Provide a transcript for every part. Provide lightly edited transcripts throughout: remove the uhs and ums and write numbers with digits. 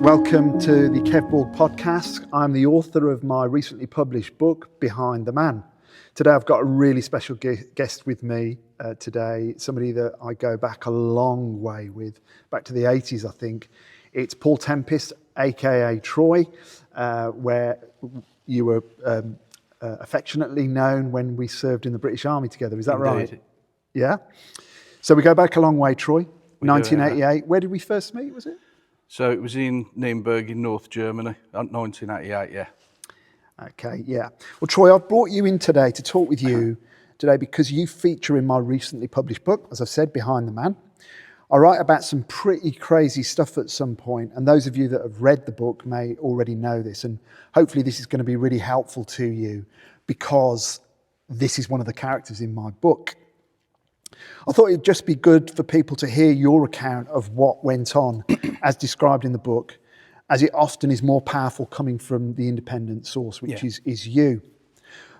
Welcome to the Borg podcast. I'm the author of my recently published book, Behind the Man. Today I've got a really special guest with me today, somebody that I go back a long way with, back to the 80s I think. It's Paul Tempest, aka Troy, where you were affectionately known when we served in the British Army together. Is that Indeed. right? Yeah? So we go back a long way, Troy. We do, 1988. Where did we first meet, was it? So it was in Nuremberg in North Germany, 1988, yeah. Okay, yeah. Well, Troy, I've brought you in today to talk with you today because you feature in my recently published book, as I've said, Behind the Man. I write about some pretty crazy stuff at some point, and those of you that have read the book may already know this, and hopefully this is going to be really helpful to you because this is one of the characters in my book. I thought it'd just be good for people to hear your account of what went on as described in the book, as it often is more powerful coming from the independent source, which is you.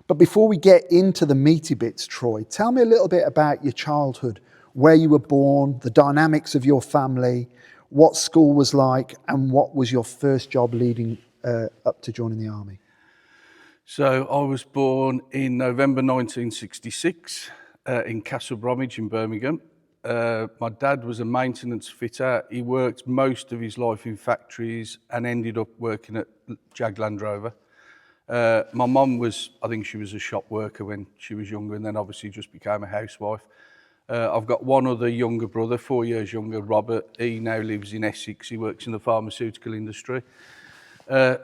But before we get into the meaty bits, Troy, tell me a little bit about your childhood, where you were born, the dynamics of your family, what school was like, and what was your first job leading up to joining the army? So I was born in November 1966 in Castle Bromwich in Birmingham. My dad was a maintenance fitter. He worked most of his life in factories and ended up working at Jag Land Rover. My mum was, I think she was a shop worker when she was younger and then obviously just became a housewife. I've got one other younger brother, 4 years younger, Robert. He now lives in Essex. He works in the pharmaceutical industry.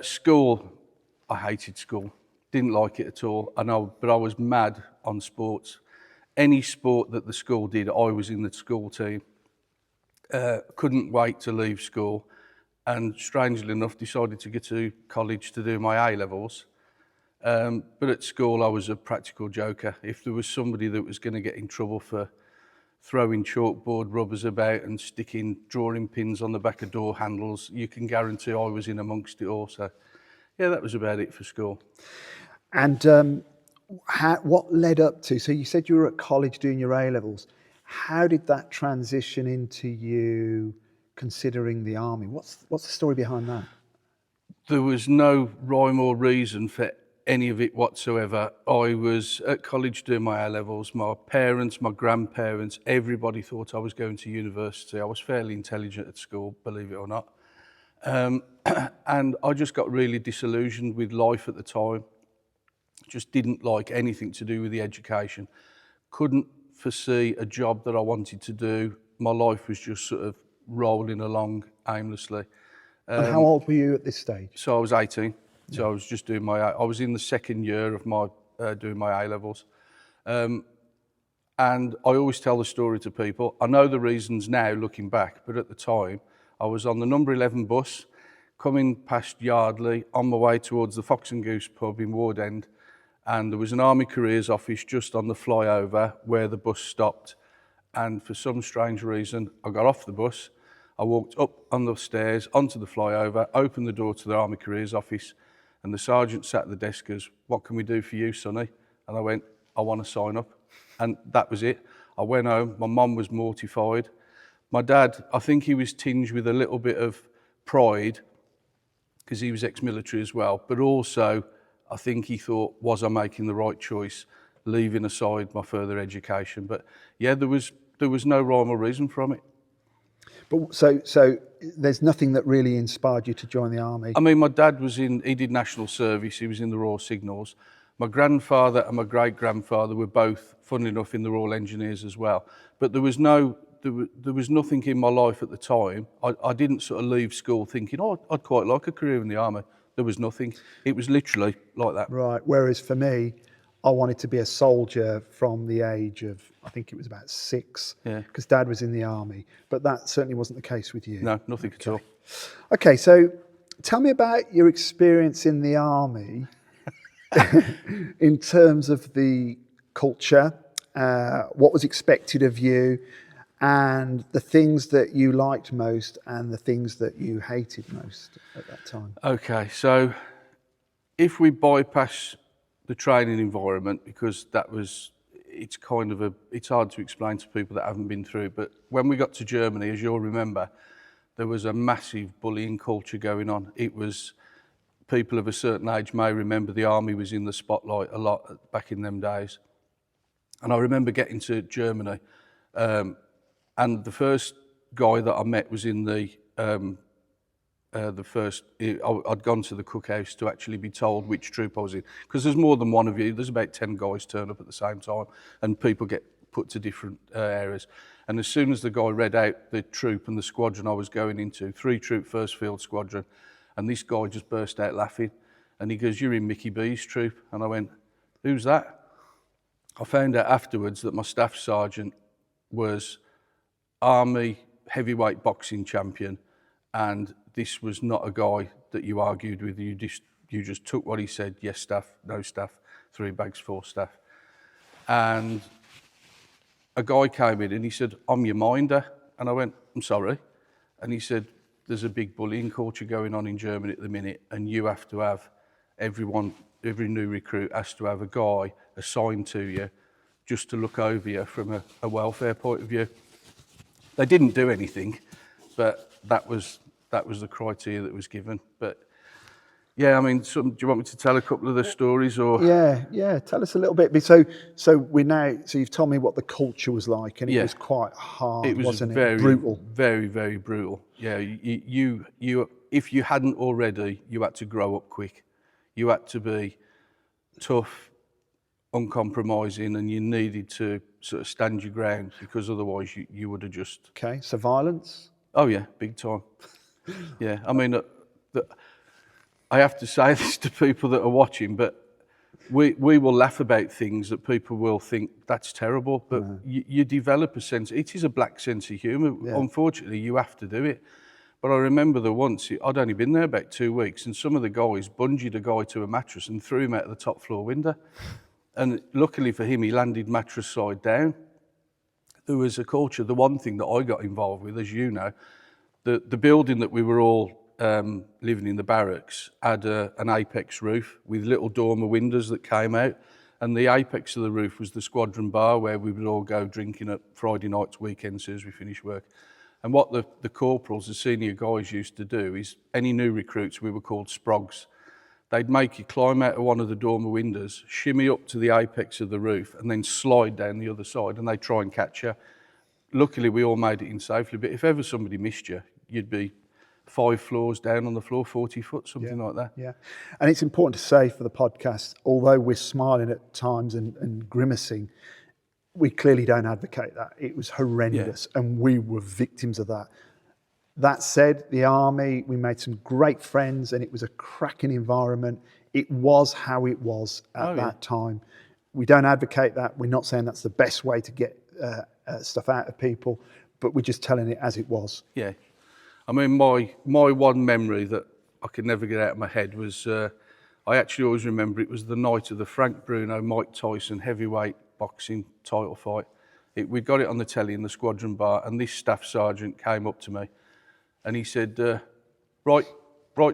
School, I hated school. Didn't like it at all. But I was mad on sports. Any sport that the school did, I was in the school team. Couldn't wait to leave school, and strangely enough, decided to go to college to do my A-levels. But at school, I was a practical joker. If there was somebody that was going to get in trouble for throwing chalkboard rubbers about and sticking drawing pins on the back of door handles, you can guarantee I was in amongst it all. So, yeah, that was about it for school. And what led up to, so you said you were at college doing your A-levels. How did that transition into you considering the army? What's the story behind that? There was no rhyme or reason for any of it whatsoever. I was at college doing my A-levels. My parents, my grandparents, everybody thought I was going to university. I was fairly intelligent at school, believe it or not. And I just got really disillusioned with life at the time. Just didn't like anything to do with the education. Couldn't foresee a job that I wanted to do. My life was just sort of rolling along aimlessly. And how old were you at this stage? So I was 18. So I was just doing I was in the second year of my doing my A-levels. And I always tell the story to people. I know the reasons now looking back, but at the time I was on the number 11 bus coming past Yardley on my way towards the Fox and Goose pub in Ward End. And there was an Army Careers office just on the flyover where the bus stopped. And for some strange reason, I got off the bus, I walked up on the stairs onto the flyover, opened the door to the Army Careers office, and the sergeant sat at the desk as, "What can we do for you, sonny?" And I went, "I want to sign up." And that was it. I went home, my mum was mortified. My dad, I think he was tinged with a little bit of pride, because he was ex-military as well, but also I think he thought, was I making the right choice, leaving aside my further education? But yeah, there was no rhyme or reason from it. But so there's nothing that really inspired you to join the army? I mean, my dad he did national service, he was in the Royal Signals. My grandfather and my great-grandfather were both, funnily enough, in the Royal Engineers as well. But there was nothing in my life at the time. I didn't sort of leave school thinking, oh, I'd quite like a career in the army. There was nothing. It was literally like that. Right. Whereas for me, I wanted to be a soldier from the age of, I think it was about 6, because Dad was in the army. But that certainly wasn't the case with you. No, nothing at all. Okay, so tell me about your experience in the army in terms of the culture, what was expected of you, and the things that you liked most and the things that you hated most at that time. Okay, so if we bypass the training environment, because it's hard to explain to people that haven't been through it, but when we got to Germany, as you'll remember, there was a massive bullying culture going on. It was, people of a certain age may remember the army was in the spotlight a lot back in them days. And I remember getting to Germany, and the first guy that I met was in I'd gone to the cookhouse to actually be told which troop I was in, because there's more than one of you. There's about 10 guys turn up at the same time, and people get put to different areas. And as soon as the guy read out the troop and the squadron I was going into, 3 Troop 1st Field Squadron, and this guy just burst out laughing, and he goes, "You're in Mickey B's troop." And I went, "Who's that?" I found out afterwards that my staff sergeant was Army heavyweight boxing champion, and this was not a guy that you argued with. You just took what he said. Yes, staff, no staff, 3 bags, 4 staff. And a guy came in and he said, "I'm your minder." And I went, "I'm sorry." And he said, "There's a big bullying culture going on in Germany at the minute, and you have to have every new recruit has to have a guy assigned to you just to look over you from a welfare point of view." They didn't do anything, but that was the criteria that was given. But yeah, I mean, do you want me to tell a couple of the stories, or? Yeah. Tell us a little bit. So you've told me what the culture was like, and it was quite hard, It was wasn't very it? Brutal. Very, very brutal. Yeah, you if you hadn't already, you had to grow up quick. You had to be tough, uncompromising, and you needed to sort of stand your ground, because otherwise you would have just... Okay, so violence? Oh yeah, big time. Yeah, I mean, I have to say this to people that are watching, but we will laugh about things that people will think that's terrible, but you develop a sense. It is a black sense of humour. Yeah. Unfortunately, you have to do it. But I remember that once, I'd only been there about 2 weeks, and some of the guys bungeed a guy to a mattress and threw him out of the top floor window. And luckily for him, he landed mattress side down. There was a culture. The one thing that I got involved with, as you know, the building that we were all living in, the barracks, had an apex roof with little dormer windows that came out. And the apex of the roof was the squadron bar, where we would all go drinking at Friday nights, weekends, as we finished work. And what the corporals, the senior guys, used to do is, any new recruits, we were called sprogs. They'd make you climb out of one of the dormer windows, shimmy up to the apex of the roof, and then slide down the other side, and they'd try and catch you. Luckily, we all made it in safely, but if ever somebody missed you, you'd be 5 floors down on the floor, 40 foot, something like that. Yeah, and it's important to say for the podcast, although we're smiling at times and grimacing, we clearly don't advocate that. It was horrendous, and we were victims of that. That said, the army, we made some great friends, and it was a cracking environment. It was how it was at that time. We don't advocate that. We're not saying that's the best way to get stuff out of people, but we're just telling it as it was. Yeah. I mean, my one memory that I could never get out of my head was, I actually always remember it was the night of the Frank Bruno, Mike Tyson heavyweight boxing title fight. We got it on the telly in the squadron bar, and this staff sergeant came up to me and he said, right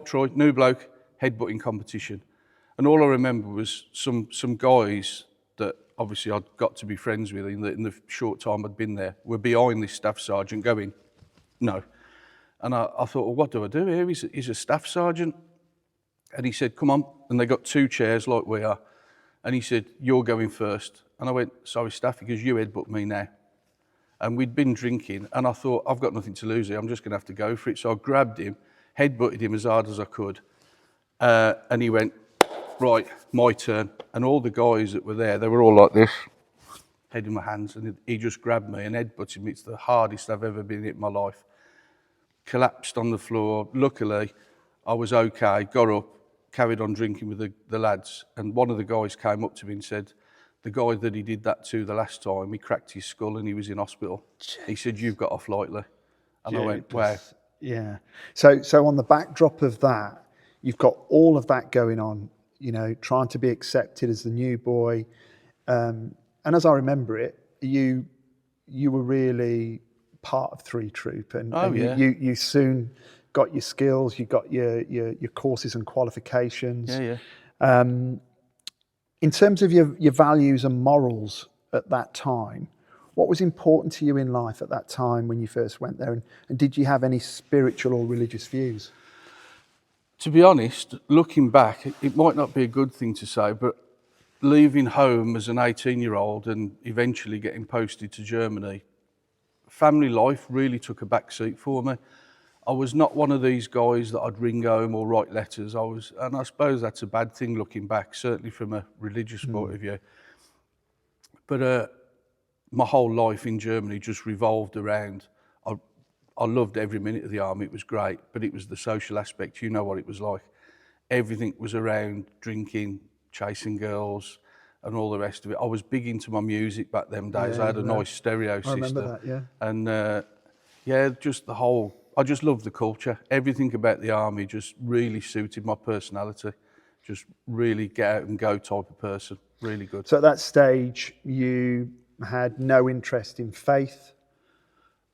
Troy, new bloke, headbutting competition. And all I remember was some guys that obviously I'd got to be friends with in the short time I'd been there, were behind this staff sergeant going, no. And I thought, well, what do I do here? He's a staff sergeant. And he said, come on. And they got 2 chairs like we are. And he said, you're going first. And I went, sorry, staff, because you headbutt me now. And we'd been drinking, and I thought, I've got nothing to lose here. I'm just going to have to go for it. So I grabbed him, headbutted him as hard as I could. And he went, right, my turn. And all the guys that were there, they were all like this, head in my hands. And he just grabbed me and headbutted me. It's the hardest I've ever been in my life. Collapsed on the floor. Luckily, I was okay, got up, carried on drinking with the lads. And one of the guys came up to me and said, the guy that he did that to the last time, he cracked his skull and he was in hospital. He said, you've got off lightly. And I went, wow. Yeah. So on the backdrop of that, you've got all of that going on, you know, trying to be accepted as the new boy. And as I remember it, you were really part of 3 Troop, and you soon got your skills, you got your courses and qualifications. In terms of your values and morals at that time, What was important to you in life at that time when you first went there? And did you have any spiritual or religious views? To be honest, looking back, it might not be a good thing to say, but leaving home as an 18-year-old and eventually getting posted to Germany, family life really took a back seat for me. I was not one of these guys that I'd ring home or write letters. And I suppose that's a bad thing looking back, certainly from a religious point of view. But my whole life in Germany just revolved around, I loved every minute of the army, it was great, but it was the social aspect, you know what it was like. Everything was around drinking, chasing girls, and all the rest of it. I was big into my music back them days. Yeah, I had a yeah. nice stereo system. I remember that, yeah. And just the whole, I just loved the culture. Everything about the army just really suited my personality. Just really get out and go type of person. Really good. So at that stage, you had no interest in faith?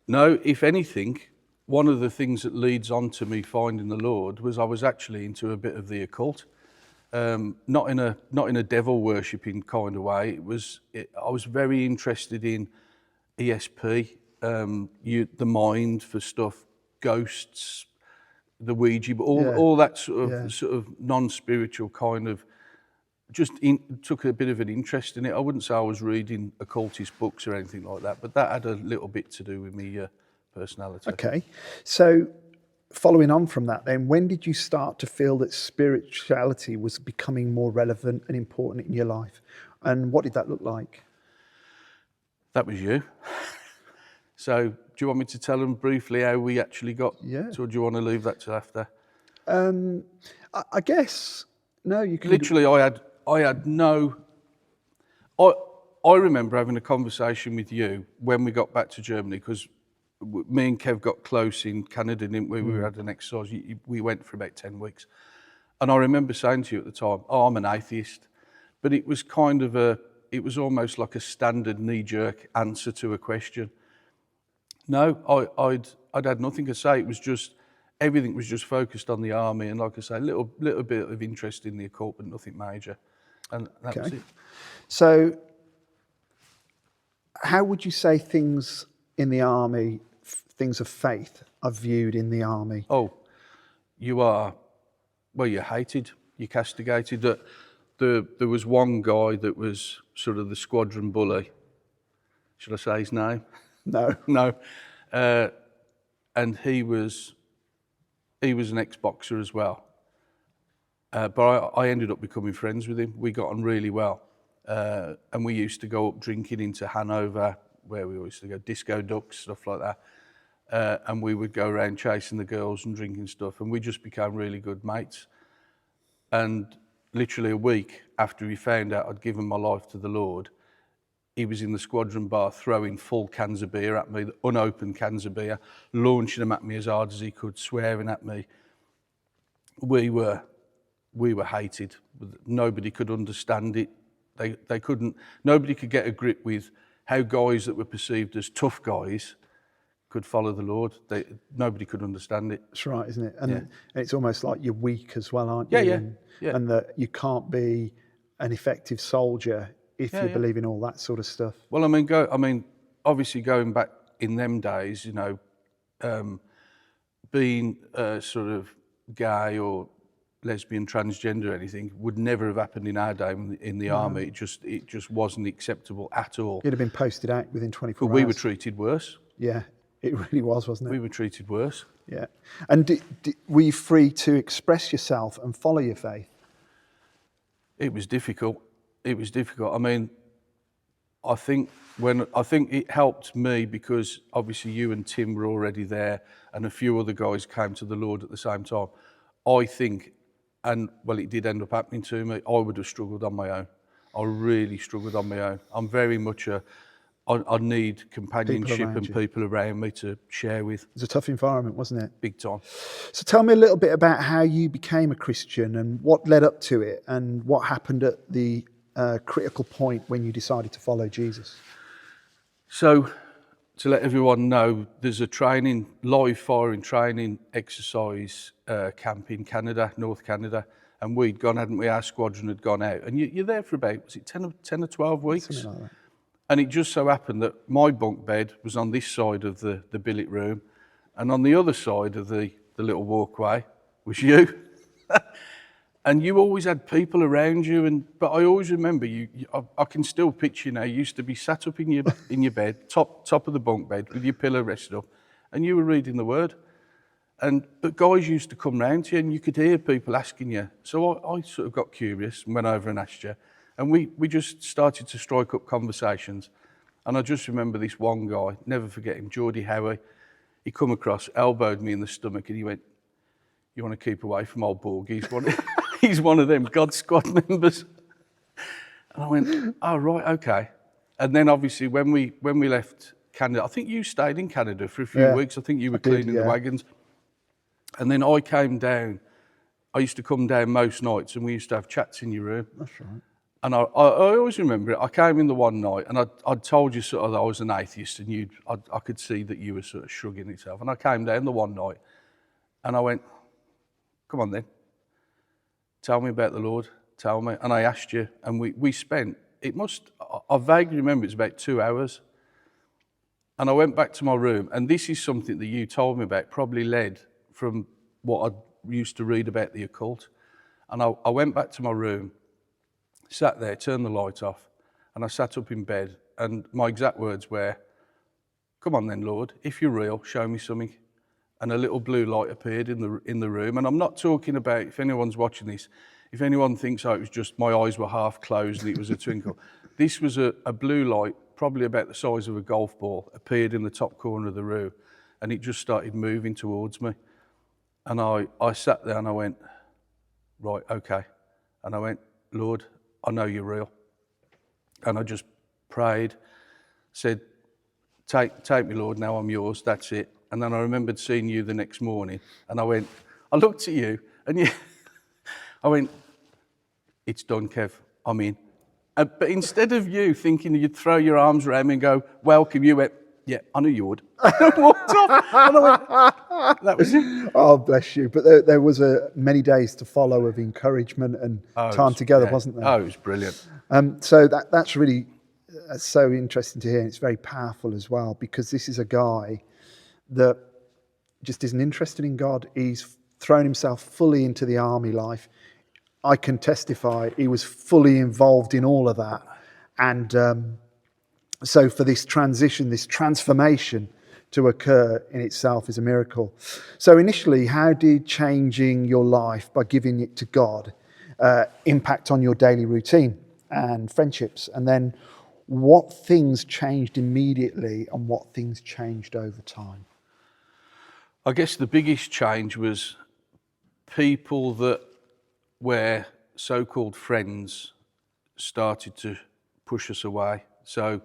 No, if anything, one of the things that leads on to me finding the Lord was I was actually into a bit of the occult. Not in a devil worshipping kind of way. I was very interested in ESP, the mind for stuff, ghosts, the Ouija, but all that sort of non-spiritual kind of. Took a bit of an interest in it. I wouldn't say I was reading occultist books or anything like that, but that had a little bit to do with me personality. Okay, so following on from that then, when did you start to feel that spirituality was becoming more relevant and important in your life? And what did that look like? That was you. So do you want me to tell them briefly how we actually got to, or do you want to leave that till after? I guess, no, you can... Literally, I had no... I remember having a conversation with you when we got back to Germany, because me and Kev got close in Canada, didn't we? We had an exercise. We went for about 10 weeks. And I remember saying to you at the time, I'm an atheist. But it was it was almost like a standard knee-jerk answer to a question. No, I'd had nothing to say. It was just, everything was just focused on the army. And like I say, a little bit of interest in the occult, but nothing major. And that was it. So how would you say things in the army, things of faith, are viewed in the army? Oh, you're hated, you're castigated. There was one guy that was sort of the squadron bully. Should I say his name? No. No. And he was an ex-boxer as well. But I ended up becoming friends with him. We got on really well. And we used to go up drinking into Hanover, where we used to go, disco ducks, stuff like that. And we would go around chasing the girls and drinking stuff. And we just became really good mates. And literally a week after he found out I'd given my life to the Lord, he was in the squadron bar throwing full cans of beer at me, unopened cans of beer, launching them at me as hard as he could, swearing at me. We were hated. Nobody could understand it. They couldn't. Nobody could get a grip with how guys that were perceived as tough guys could follow the Lord. Nobody could understand it. That's right, isn't it? And it's almost like you're weak as well, aren't you? Yeah. And that you can't be an effective soldier if you believe in all that sort of stuff. Well, obviously going back in them days, being sort of gay or lesbian, transgender, anything would never have happened in our day in the army. It just wasn't acceptable at all. You'd have been posted out within 24 but hours. we were treated worse. Yeah, it really was, wasn't it? We were treated worse. Yeah. And were you free to express yourself and follow your faith? It was difficult. I mean, I think it helped me because obviously you and Tim were already there, and a few other guys came to the Lord at the same time. I think, and well, it did end up happening to me. I would have struggled on my own. I really struggled on my own. I'm very much I need companionship and people around me to share with. It was a tough environment, wasn't it? Big time. So tell me a little bit about how you became a Christian and what led up to it and what happened at the critical point when you decided to follow Jesus. So, to let everyone know, there's a live firing training exercise camp in Canada, North Canada, and we'd gone, hadn't we? Our squadron had gone out, and you're there for about, was it 10 or 12 weeks? Something like that. And it just so happened that my bunk bed was on this side of the billet room, and on the other side of the little walkway was you. And you always had people around you, but I always remember I can still picture you now. You used to be sat up in your bed, top of the bunk bed, with your pillow rested up, and you were reading the Word. But guys used to come round to you, and you could hear people asking you. So I sort of got curious and went over and asked you, and we just started to strike up conversations. And I just remember this one guy, never forget him, Geordie Howie. He come across, elbowed me in the stomach, and he went, "You want to keep away from old Borg? He's one of them God Squad members." And I went, "Oh, right, okay." And then obviously when we left Canada, I think you stayed in Canada for a few weeks. I think you were cleaning the wagons. And then I came down. I used to come down most nights, and we used to have chats in your room. That's right. And I always remember it. I came in the one night, and I'd told you sort of that I was an atheist, and I could see that you were sort of shrugging yourself. And I came down the one night, and I went, "Come on then, tell me about the Lord, tell me." And I asked you, and we spent, I vaguely remember it was about 2 hours. And I went back to my room, and this is something that you told me about, probably led from what I used to read about the occult. And I went back to my room, sat there, turned the light off, and I sat up in bed, and my exact words were, "Come on then, Lord, if you're real, show me something." And a little blue light appeared in the room. And I'm not talking about, if anyone's watching this, if anyone thinks, "Oh, it was just my eyes were half closed and it was a twinkle." This was a blue light, probably about the size of a golf ball, appeared in the top corner of the room, and it just started moving towards me. And I sat there and I went, "Right, okay." And I went, "Lord, I know you're real." And I just prayed, said, take me, Lord, now I'm yours, that's it. And then I remembered seeing you the next morning, and I looked at you, and I went, "It's done, Kev, I'm in." But instead of you thinking you'd throw your arms around me and go, "Welcome," you went, "Yeah, I knew you would." And I walked off, and I went, that was it. Oh, bless you. But there was many days to follow of encouragement and time together, wasn't there? Oh, it was brilliant. So that's really so interesting to hear, and it's very powerful as well, because this is a guy that just isn't interested in God. He's thrown himself fully into the army life. I can testify he was fully involved in all of that. And so for this transition, this transformation to occur in itself is a miracle. So initially, how did changing your life by giving it to God impact on your daily routine and friendships? And then what things changed immediately and what things changed over time? I guess the biggest change was people that were so-called friends started to push us away. So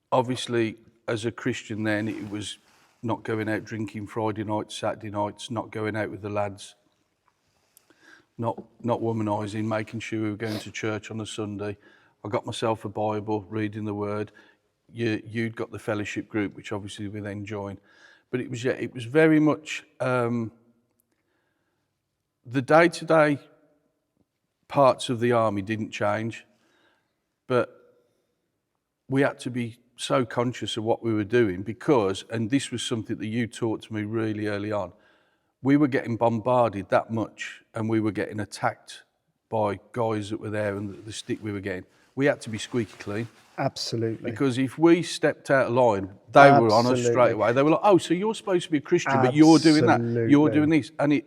obviously, as a Christian then, it was not going out drinking Friday nights, Saturday nights, not going out with the lads, not womanising, making sure we were going to church on a Sunday. I got myself a Bible, reading the Word. You'd got the fellowship group, which obviously we then joined. But it was very much the day-to-day parts of the army didn't change, but we had to be so conscious of what we were doing because, and this was something that you taught to me really early on, we were getting bombarded that much and we were getting attacked by guys that were there and the stick we were getting. We had to be squeaky clean. Absolutely. Because if we stepped out of line, they were on us straight away. They were like, "Oh, so you're supposed to be a Christian, but you're doing that. You're doing this." And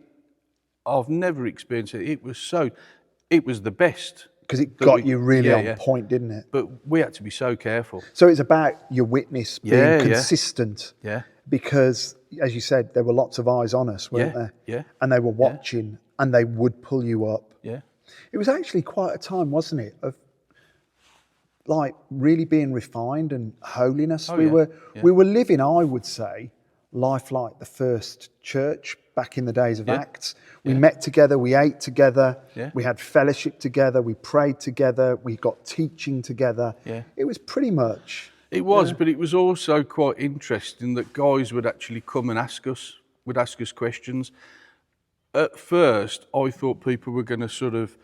I've never experienced it. It was the best. Because it got you really on point, didn't it? But we had to be so careful. So it's about your witness being consistent. Yeah. Because, as you said, there were lots of eyes on us, weren't there? Yeah. And they were watching and they would pull you up. Yeah. It was actually quite a time, wasn't it, of like really being refined and holiness. We were living, I would say, life like the first church back in the days of Acts. We met together, we ate together, we had fellowship together, we prayed together, we got teaching together. Yeah. It was pretty much. It was, but it was also quite interesting that guys would actually come and ask us questions. At first, I thought people were going to sort of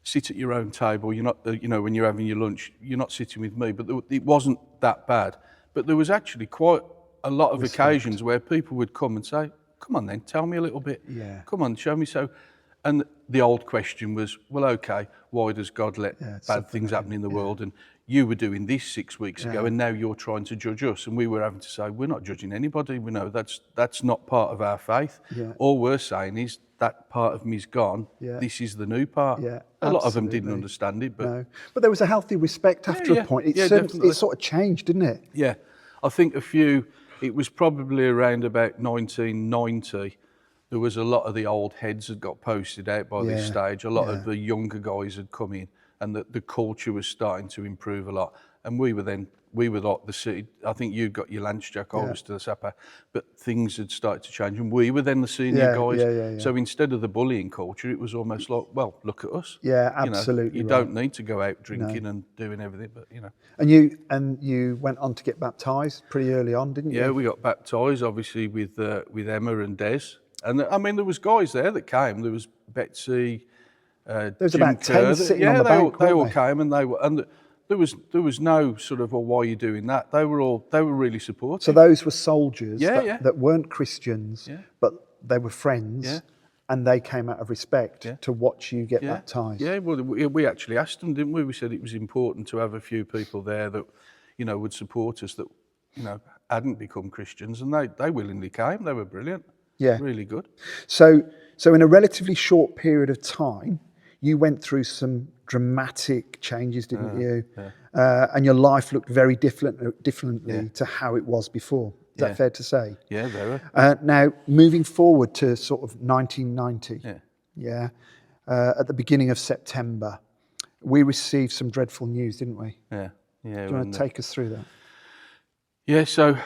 sit at your own table. You're not, you know, when you're having your lunch, you're not sitting with me. But it wasn't that bad. But there was actually quite a lot of occasions where people would come and say, "Come on, then, tell me a little bit. Yeah. Come on, show me." So, and the old question was, "Well, okay, why does God let bad things happen in the world?" And you were doing this 6 weeks ago, and now you're trying to judge us. And we were having to say, "We're not judging anybody. We know that's not part of our faith. Yeah. All we're saying is that part of me's gone. Yeah. This is the new part." Yeah, A lot of them didn't absolutely. understand it, but No, but there was a healthy respect after a point. It definitely. sort of changed, didn't it? Yeah, I think it was probably around about 1990. There was a lot of the old heads that got posted out by this stage. A lot of the younger guys had come in, and the culture was starting to improve a lot. And we were like the city. I think you got your lunch, Jack. I was to the supper, but things had started to change, and we were then the senior guys. Yeah. So instead of the bullying culture, it was almost like, well, look at us. Yeah, You know, absolutely. you don't need to go out drinking and doing everything, but you know. And you went on to get baptised pretty early on, didn't you? Yeah, we got baptised, obviously, with Emma and Des. And I mean, there was guys there that came. There was Betsy, There was Jim about 10 Kerr. sitting on the bank, they all weren't they? came, and there was no sort of, well, why are you doing that? They were really supportive. So those were soldiers Yeah. that weren't Christians, but they were friends, and they came out of respect to watch you get baptised. Yeah, well, we actually asked them, didn't we? We said it was important to have a few people there that, you know, would support us that, you know, hadn't become Christians, and they willingly came. They were brilliant. Yeah. Really good. So in a relatively short period of time, you went through some dramatic changes, didn't you? And your life looked very differently to how it was before. Is that fair to say? Yeah, very. Now, moving forward to sort of 1990, at the beginning of September, we received some dreadful news, didn't we? Yeah. Do you want to take us through that? Yeah, so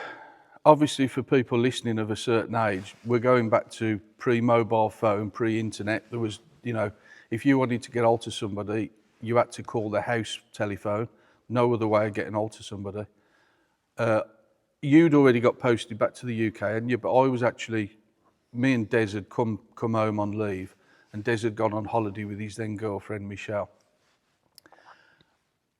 obviously for people listening of a certain age, we're going back to pre-mobile phone, pre-internet. There was, you know, if you wanted to get hold to somebody, you had to call the house telephone. No other way of getting hold to somebody. You'd already got posted back to the UK, hadn't you? But I was actually, me and Des had come home on leave, and Des had gone on holiday with his then girlfriend, Michelle.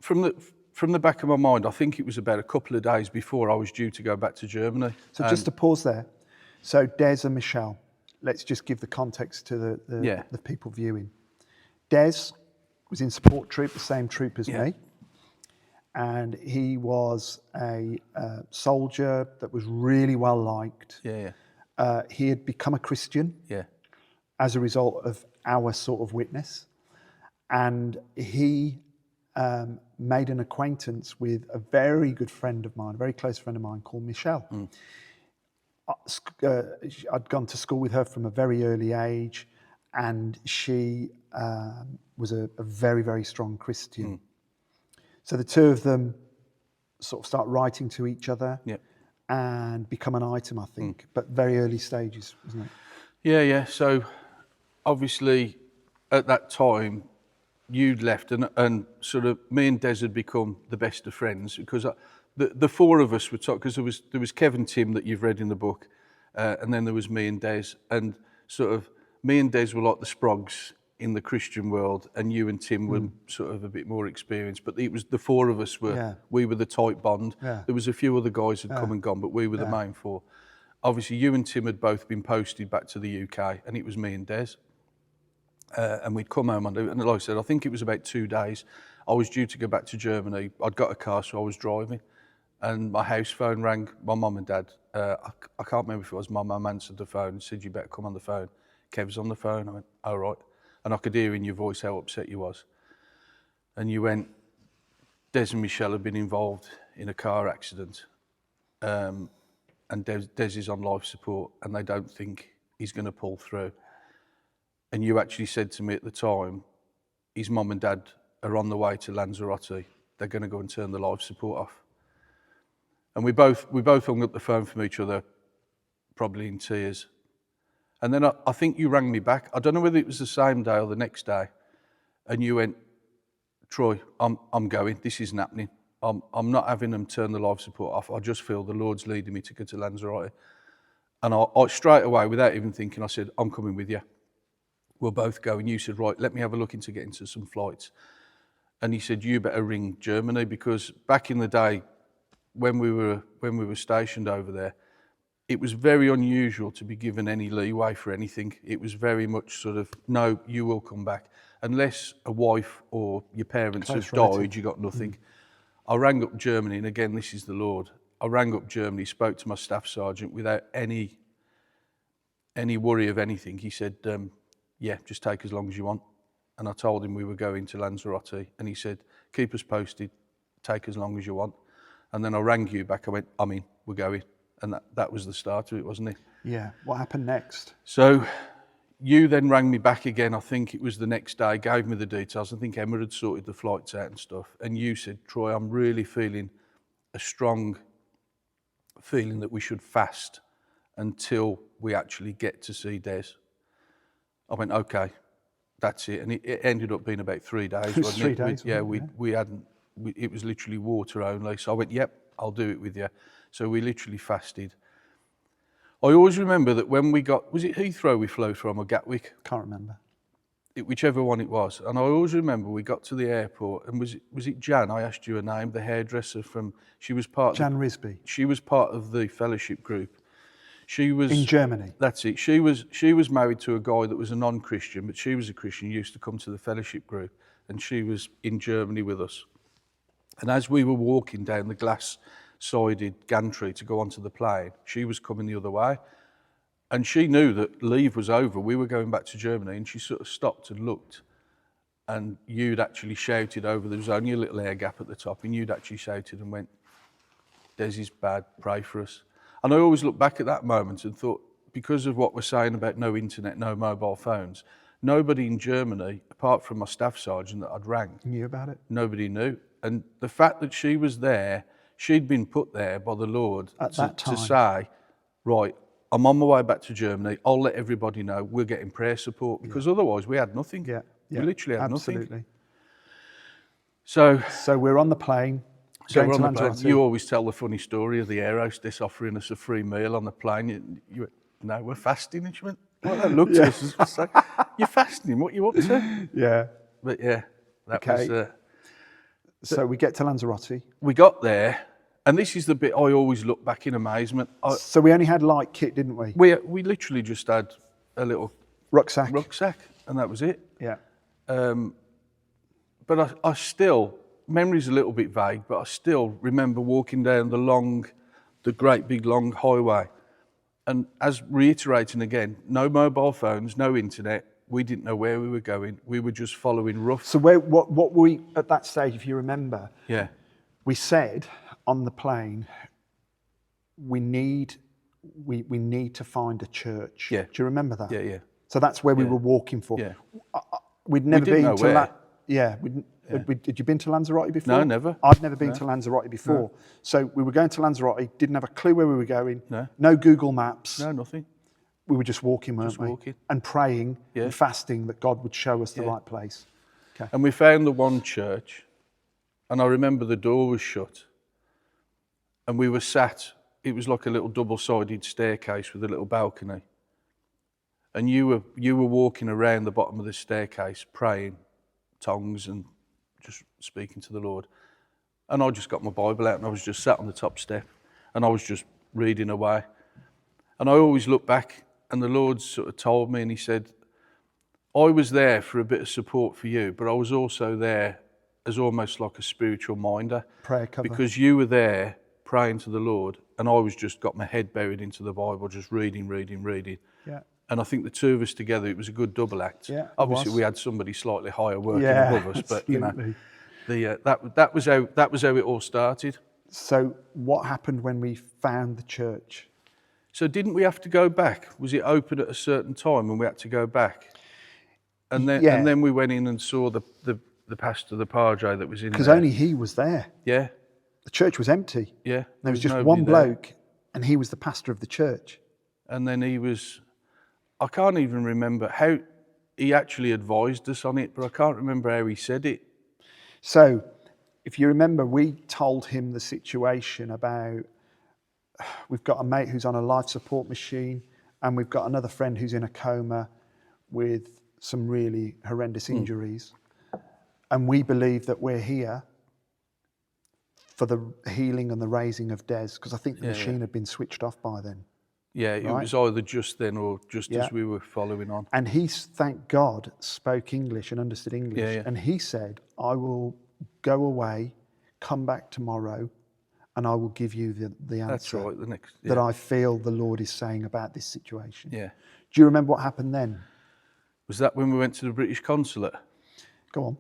From the back of my mind, I think it was about a couple of days before I was due to go back to Germany. So just to pause there. So Des and Michelle, let's just give the context to the people viewing. Des was in support troop, the same troop as me. And he was a soldier that was really well liked. He had become a Christian as a result of our sort of witness. And he made an acquaintance with a very good friend of mine, a very close friend of mine called Michelle. I'd gone to school with her from a very early age, and she was a very, very strong Christian. So the two of them sort of start writing to each other and become an item, I think, but very early stages, wasn't it? Yeah. So obviously at that time, you'd left, and sort of me and Des had become the best of friends, because the four of us were talking, because there was Kevin Tim that you've read in the book, and then there was me and Des, and sort of me and Des were like the Sprogs in the Christian world, and you and Tim were sort of a bit more experienced, but it was the four of us we were the tight bond. There was a few other guys had come and gone, but we were the main four. Obviously you and Tim had both been posted back to the UK, and it was me and Des. And we'd come home and like I said, I think it was about 2 days. I was due to go back to Germany. I'd got a car, so I was driving, and my house phone rang. My mum and dad, I can't remember if it was my mum answered the phone and said, "You better come on the phone. Kev's on the phone." I went, "All right." And I could hear in your voice how upset you was. And you went, "Des and Michelle have been involved in a car accident, and Des is on life support, and they don't think he's going to pull through." And you actually said to me at the time, his mum and dad are on the way to Lanzarote. They're going to go and turn the life support off. And we both hung up the phone from each other, probably in tears. And then I think you rang me back. I don't know whether it was the same day or the next day. And you went, "Troy, I'm going. This isn't happening. I'm not having them turn the life support off. I just feel the Lord's leading me to go to Lanzarote." And I straight away, without even thinking, I said, "I'm coming with you." were both going. You said, right, let me have a look into getting to some flights. And he said, you better ring Germany, because back in the day, when we were stationed over there, it was very unusual to be given any leeway for anything. It was very much sort of, no, you will come back. Unless a wife or your parents have died, you got nothing. I rang up Germany, and again, this is the Lord. I rang up Germany, spoke to my staff sergeant without any worry of anything. He said, yeah, just take as long as you want. And I told him we were going to Lanzarote, and he said, keep us posted, take as long as you want. And then I rang you back, I went, I'm in, we're going. And that was the start of it, wasn't it? Yeah. What happened next? So you then rang me back again, I think it was the next day, gave me the details. I think Emma had sorted the flights out and stuff. And you said, Troy, I'm really feeling a strong feeling that we should fast until we actually get to see Des. I went, okay, that's it. And it ended up being about 3 days. It was 3 days. We hadn't, it was literally water only. So I went, yep, I'll do it with you. So we literally fasted. I always remember that when we got, was it Heathrow we flew from or Gatwick? Can't remember. Whichever one it was. And I always remember we got to the airport, and was it Jan? I asked you her name, the hairdresser from, she was part Jan Risby. She was part of the fellowship group. She was in Germany. That's it. She was married to a guy that was a non-Christian, but she was a Christian, used to come to the fellowship group, and she was in Germany with us. And as we were walking down the glass-sided gantry to go onto the plane, she was coming the other way. And she knew that leave was over. We were going back to Germany, and she sort of stopped and looked. And you'd actually shouted over, there was only a little air gap at the top, and you'd actually shouted and went, Des is bad, pray for us. And I always look back at that moment and thought, because of what we're saying about no internet, no mobile phones, nobody in Germany, apart from my staff sergeant that I'd rang, knew about it. Nobody knew. And the fact that she was there, she'd been put there by the Lord to say, right, I'm on my way back to Germany. I'll let everybody know we're getting prayer support, because otherwise we had nothing. Yeah. We literally had absolutely. nothing. So we're on the plane. Going to Lanzarote. You always tell the funny story of the air hostess offering us a free meal on the plane. You went, no, we're fasting. And she went, well, that looked at us and said, you're fasting, what you up to? Yeah. But yeah, that was... so we get to Lanzarote. We got there, and this is the bit I always look back in amazement. So we only had light kit, didn't we? We literally just had a little rucksack, and that was it. Yeah. But I still, memory's a little bit vague, but I still remember walking down the great big long highway, and as reiterating again, no mobile phones, no internet. We didn't know where we were going. We were just following rough. So what we, at that stage, if you remember, we said on the plane, we need to find a church. Yeah. Do you remember that? Yeah, yeah. So that's where we were walking for. Yeah. We'd never didn't been know to where. Did you been to Lanzarote before? No, never. I'd never been to Lanzarote before. No. So we were going to Lanzarote, didn't have a clue where we were going. No Google Maps. No, nothing. We were just walking, weren't we? Walking. And praying and fasting that God would show us the right place. Okay. And we found the one church, and I remember the door was shut, and we were sat, it was like a little double-sided staircase with a little balcony. And you were walking around the bottom of the staircase, praying, tongues, and just speaking to the Lord. And I just got my Bible out, and I was just sat on the top step, and I was just reading away. And I always look back, and the Lord sort of told me, and he said, I was there for a bit of support for you, but I was also there as almost like a spiritual minder. Prayer cover. Because you were there praying to the Lord, and I was just got my head buried into the Bible, just reading. Yeah. And I think the two of us together, it was a good double act. Yeah, obviously, we had somebody slightly higher working above us, but absolutely. that was how it all started. So what happened when we found the church? So didn't we have to go back? Was it open at a certain time and we had to go back? And then we went in and saw the pastor, the padre that was in there. Because only he was there. Yeah. The church was empty. Yeah. There was just one bloke, and he was the pastor of the church. And then I can't even remember how he actually advised us on it, but I can't remember how he said it. So, if you remember, we told him the situation about, we've got a mate who's on a life support machine, and we've got another friend who's in a coma with some really horrendous injuries. And we believe that we're here for the healing and the raising of Des, because I think the machine had been switched off by then. Yeah, it was either just then or just as we were following on. And he, thank God, spoke English and understood English. And he said, I will go away, come back tomorrow, and I will give you the answer. That's right, the next... that I feel the Lord is saying about this situation. Yeah. Do you remember what happened then? Was that when we went to the British consulate? Go on.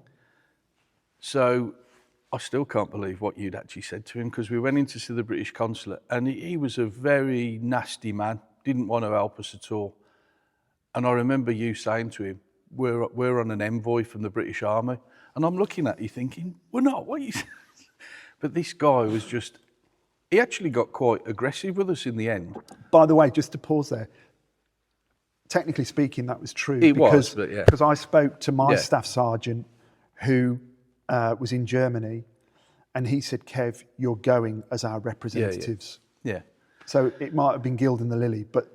So I still can't believe what you'd actually said to him, because we went in to see the British consulate and he was a very nasty man, didn't want to help us at all. And I remember you saying to him, we're on an envoy from the British Army. And I'm looking at you thinking, we're not, what are you saying? But this guy was just, he actually got quite aggressive with us in the end. By the way, just to pause there, technically speaking, that was true. Because I spoke to my staff sergeant who was in Germany, and he said, Kev, you're going as our representatives. Yeah. So it might have been Gild and the Lily, but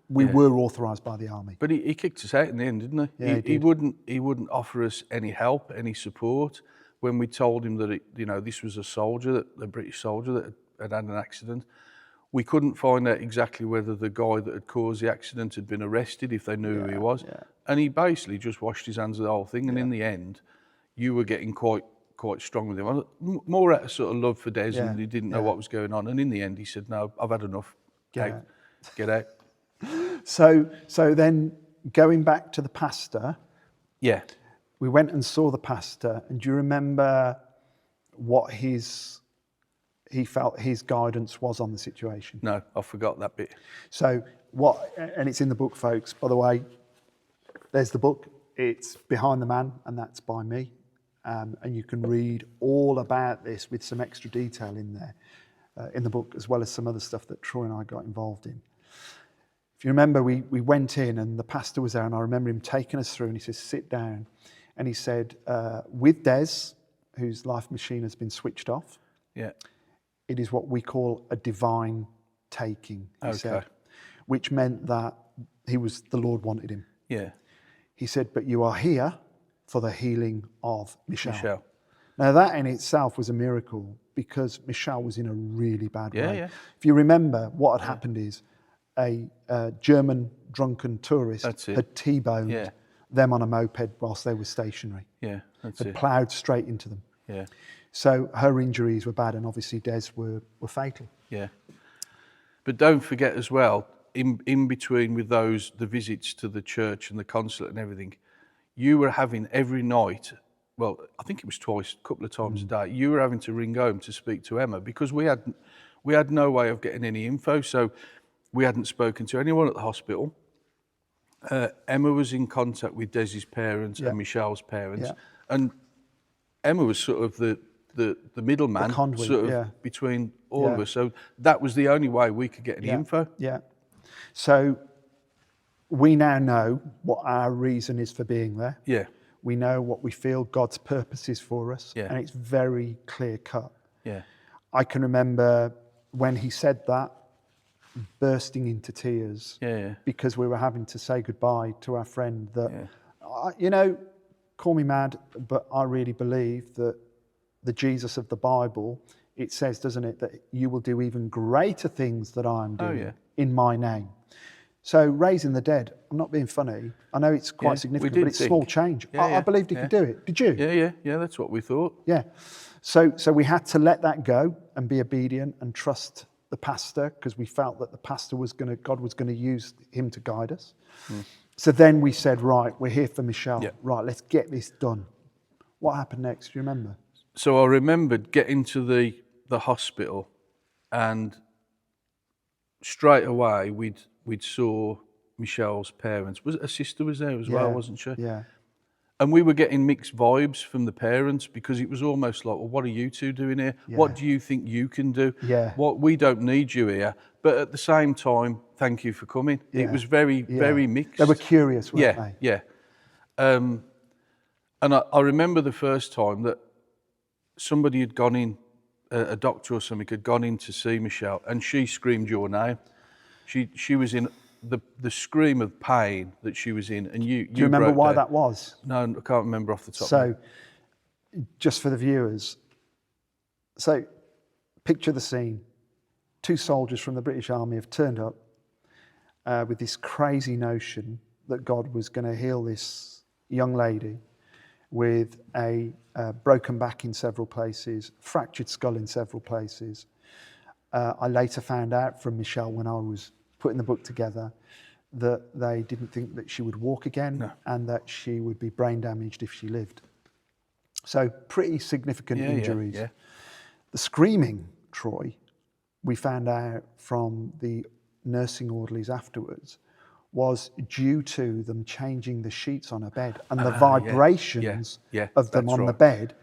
we were authorised by the army. But he kicked us out in the end, didn't he? Yeah, he wouldn't offer us any help, any support when we told him that this was a British soldier that had an accident. We couldn't find out exactly whether the guy that had caused the accident had been arrested, if they knew who he was. Yeah. And he basically just washed his hands of the whole thing. And in the end, you were getting quite strong with him. More out of sort of love for Des, and he didn't know what was going on. And in the end, he said, no, I've had enough. Get out. So then going back to the pastor. Yeah. We went and saw the pastor. And do you remember what he felt his guidance was on the situation? No, I forgot that bit. So and it's in the book, folks. By the way, there's the book. It's Behind the Man, and that's by me. And you can read all about this with some extra detail in there, in the book, as well as some other stuff that Troy and I got involved in. If you remember, we went in and the pastor was there, and I remember him taking us through, and he says, sit down. And he said, with Des, whose life machine has been switched off, it is what we call a divine taking, he said, which meant that the Lord wanted him. Yeah. He said, but you are here for the healing of Michelle. Now, that in itself was a miracle, because Michelle was in a really bad way. Yeah. If you remember, what had happened is a German drunken tourist had T-boned them on a moped whilst they were stationary. Yeah, that's had ploughed straight into them. Yeah. So her injuries were bad, and obviously Des were fatal. Yeah. But don't forget as well, in between with the visits to the church and the consulate and everything, you were having every night, well, I think it was twice, a couple of times a day, you were having to ring home to speak to Emma, because we had no way of getting any info. So we hadn't spoken to anyone at the hospital. Emma was in contact with Des's parents and Michelle's parents, and Emma was sort of the middleman, conduit, between all of us. So that was the only way we could get any info. Yeah. So we now know what our reason is for being there. Yeah. We know what we feel God's purpose is for us, and it's very clear cut. Yeah. I can remember when he said that, bursting into tears, because we were having to say goodbye to our friend that, call me mad, but I really believe that the Jesus of the Bible, it says, doesn't it, that you will do even greater things that I am doing in my name. So raising the dead, I'm not being funny. I know it's quite significant, but it's small change. I believed he could do it. Did you? Yeah, that's what we thought. Yeah. So we had to let that go and be obedient and trust the pastor, because we felt that the pastor God was going to use him to guide us. So then we said, right, we're here for Michelle. Right, let's get this done. What happened next? Do you remember? So I remembered getting to the hospital, and straight away we'd saw Michelle's parents. Her sister was there as well, wasn't she? Yeah. And we were getting mixed vibes from the parents, because it was almost like, well, what are you two doing here? Yeah. What do you think you can do? Yeah. We don't need you here. But at the same time, thank you for coming. Yeah. It was very mixed. They were curious, weren't they? Yeah. And I remember the first time that somebody had gone in, a doctor or something had gone in to see Michelle, and she screamed your name. She was in the scream of pain that she was in, and you Do you remember broke why down. that was? No, I can't remember off the top. of So, just for the viewers, so picture the scene. 2 soldiers from the British Army have turned up with this crazy notion that God was going to heal this young lady with a broken back in several places, fractured skull in several places. I later found out from Michelle when I was putting the book together that they didn't think that she would walk again and that she would be brain damaged if she lived. So pretty significant injuries. Yeah. The screaming, Troy, we found out from the nursing orderlies afterwards, was due to them changing the sheets on her bed, and the vibrations of them on the bed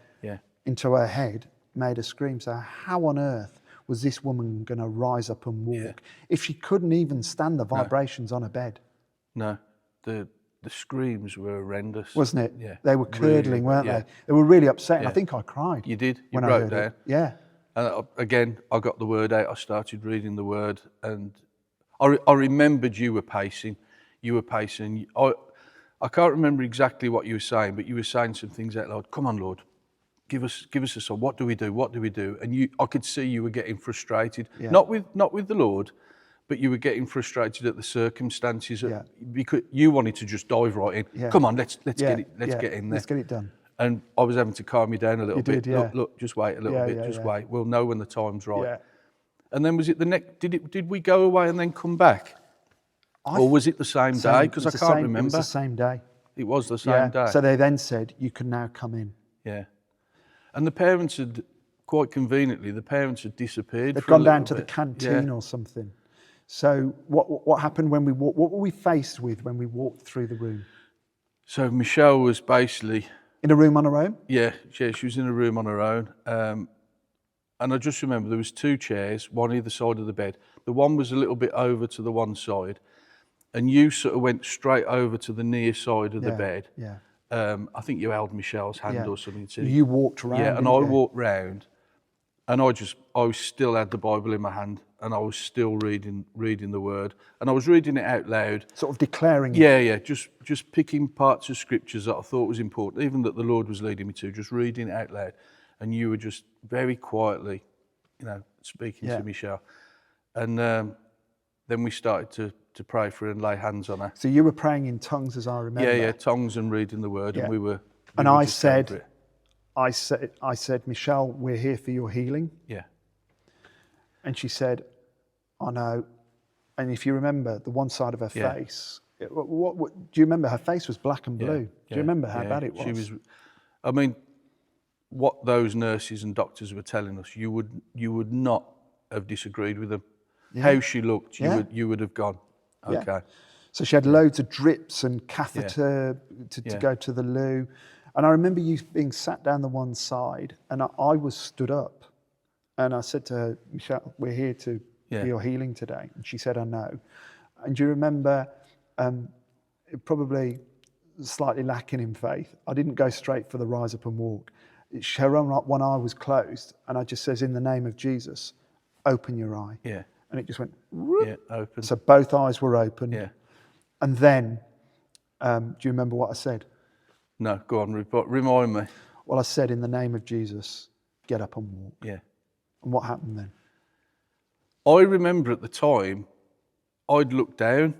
into her head made her scream. So how on earth was this woman going to rise up and walk if she couldn't even stand the vibrations on her bed? No, the screams were horrendous. Wasn't it? Yeah. They were curdling, Really, weren't they? They were really upsetting. Yeah. I think I cried. You did? You when I broke heard down? it. Yeah. And again, I got the word out. I started reading the word, and I remembered you were pacing. You were pacing. I can't remember exactly what you were saying, but you were saying some things out loud. Come on, Lord, give us a song. What do we do? What do we do? And I could see you were getting frustrated. Yeah. Not with the Lord, but you were getting frustrated at the circumstances because you wanted to just dive right in. Yeah. Come on, let's get it. Let's get in there. Let's get it done. And I was having to calm you down a little bit. did, yeah. Look, just wait a little bit. Just wait. We'll know when the time's right. Yeah. And then was it the next? Did we go away and then come back, or was it the same day? Because I can't remember. It was the same day. It was the same day. So they then said, you can now come in. Yeah. And the parents had, quite conveniently, disappeared. They'd for a gone down little to the bit. canteen or something. So what happened when we walked? What were we faced with when we walked through the room? So Michelle was basically In a room on her own? yeah, she was in a room on her own. And I just remember there was 2 chairs, one either side of the bed. The one was a little bit over to the one side, and you sort of went straight over to the near side of the bed. Yeah. I think you held Michelle's hand or something. Too. You walked around. Yeah, and didn't I you? walked round, and I still had the Bible in my hand, and I was still reading the Word, and I was reading it out loud. Sort of declaring it. Yeah, just picking parts of scriptures that I thought was important, even that the Lord was leading me to, just reading it out loud, and you were just very quietly, speaking to Michelle, and then we started to pray for her and lay hands on her. So you were praying in tongues, as I remember. Yeah, tongues and reading the Word, and we were. And were I just going for said, it. I said, Michelle, we're here for your healing. Yeah. And she said, I know. And if you remember, the one side of her face, what do you remember? Her face was black and blue. Do you remember how bad it was? She was. I mean, what those nurses and doctors were telling us, you would not have disagreed with them. Yeah. How she looked, you would have gone, okay. Yeah. So she had loads of drips and catheter to go to the loo. And I remember you being sat down the one side, and I was stood up. And I said to her, Michelle, we're here for your healing today. And she said, I know. And do you remember, probably slightly lacking in faith, I didn't go straight for the rise up and walk. Her own one eye was closed, and I just says, in the name of Jesus, open your eye. Yeah. And it just went, open. So both eyes were open. Yeah. And then, do you remember what I said? No, go on, remind me. Well, I said, in the name of Jesus, get up and walk. Yeah. And what happened then? I remember at the time, I'd looked down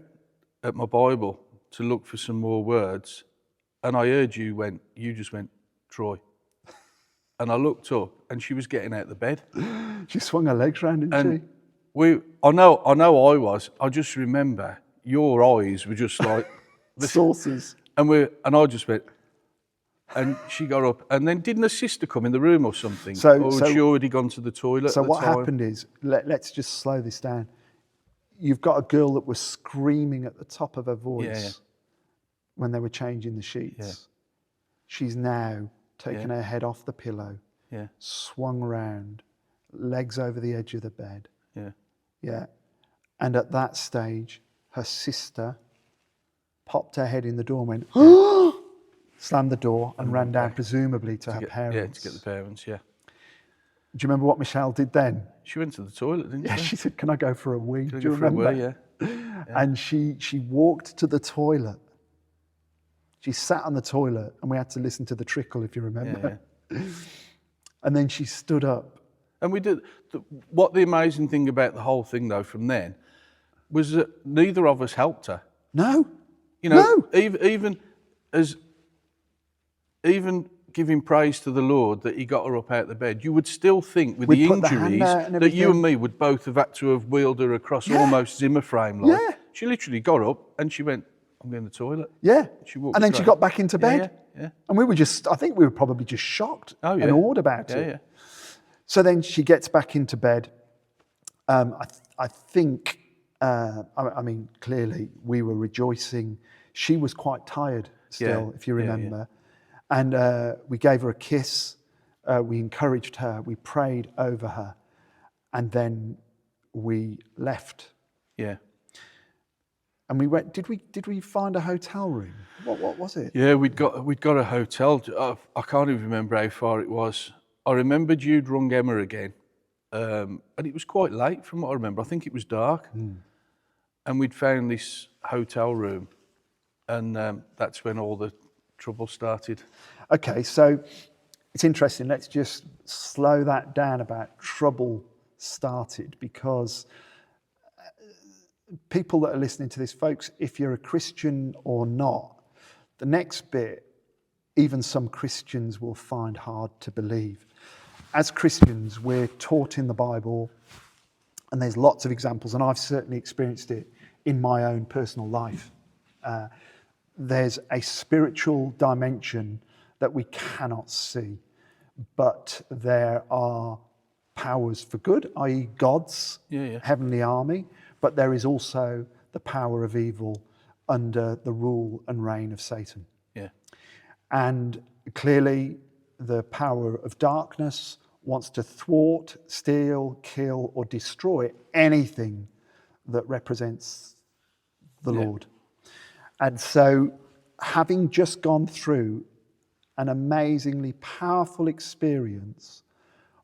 at my Bible to look for some more words, and I heard you just went, Troy. And I looked up, and she was getting out of the bed. She swung her legs round, didn't she? I know I was. I just remember your eyes were just like saucers. And I just went, and she got up, and then didn't her sister come in the room or something? Or had she already gone to the toilet? So at the what time? happened is, let's just slow this down. You've got a girl that was screaming at the top of her voice when they were changing the sheets. Yeah. She's now taken her head off the pillow, swung round, legs over the edge of the bed. Yeah. Yeah. And at that stage, her sister popped her head in the door and went, slammed the door and ran down, presumably to her parents. Yeah, to get the parents, yeah. Do you remember what Michelle did then? She went to the toilet, didn't she? Yeah, she said, can I go for a wee? Do you remember? Yeah. And she walked to the toilet. She sat on the toilet and we had to listen to the trickle, if you remember. And then she stood up. And we did. What the amazing thing about the whole thing, though, from then, was that neither of us helped her. No. You know, No. even giving praise to the Lord that He got her up out of the bed, you would still think with We'd the put the hand injuries out and that you everything. and me would both have had to have wheeled her across almost Zimmer frame like. Yeah. She literally got up and she went, "I'm going to the toilet." Yeah. She walked And then she straight. got back into bed. Yeah. And we were I think we were probably just shocked and awed about it. Yeah. So then she gets back into bed. I think, I mean, clearly we were rejoicing. She was quite tired still, if you remember. And we gave her a kiss. We encouraged her. We prayed over her. And then we left. Yeah. And we went. Did we find a hotel room? What was it? Yeah, we'd got a hotel. I can't even remember how far it was. I remembered you'd rung Emma again, and it was quite late from what I remember. I think it was dark, and we'd found this hotel room, and that's when all the trouble started. Okay, so it's interesting. Let's just slow that down about trouble started, because people that are listening to this, folks, if you're a Christian or not, the next bit, even some Christians will find hard to believe. As Christians, we're taught in the Bible, and there's lots of examples, and I've certainly experienced it in my own personal life. There's a spiritual dimension that we cannot see, but there are powers for good, i.e. God's heavenly army, but there is also the power of evil under the rule and reign of Satan. Yeah. And clearly the power of darkness wants to thwart, steal, kill, or destroy anything that represents the Lord. And so, having just gone through an amazingly powerful experience